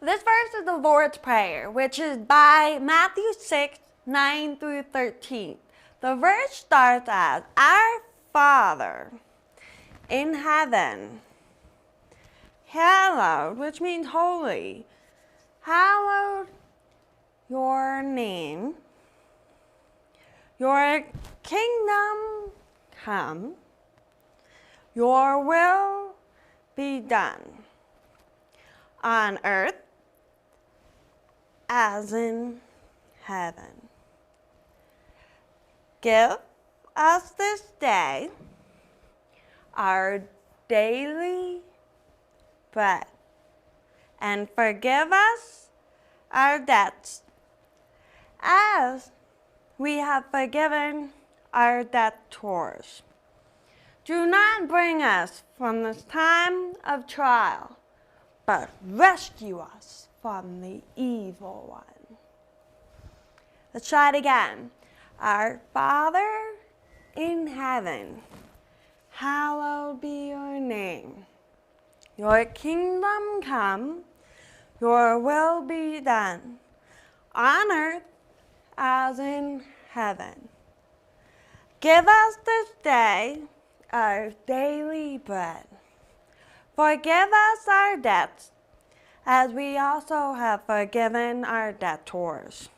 This verse is the Lord's Prayer, which is by Matthew 6, 9 through 13. The verse starts as, Our Father in heaven, hallowed, which means holy, hallowed your name, your kingdom come, your will be done on earth as in heaven. Give us this day our daily bread, and forgive us our debts as we have forgiven our debtors. Do not bring us from this time of trial, but rescue us from the evil one. Let's try it again. Our Father in heaven, hallowed be your name. Your kingdom come, your will be done, on earth as in heaven. Give us this day our daily bread. Forgive us our debts, as we also have forgiven our debtors.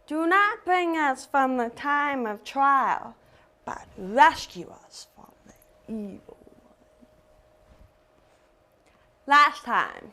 Do not bring us from the time of trial, but rescue us from the evil one. Last time.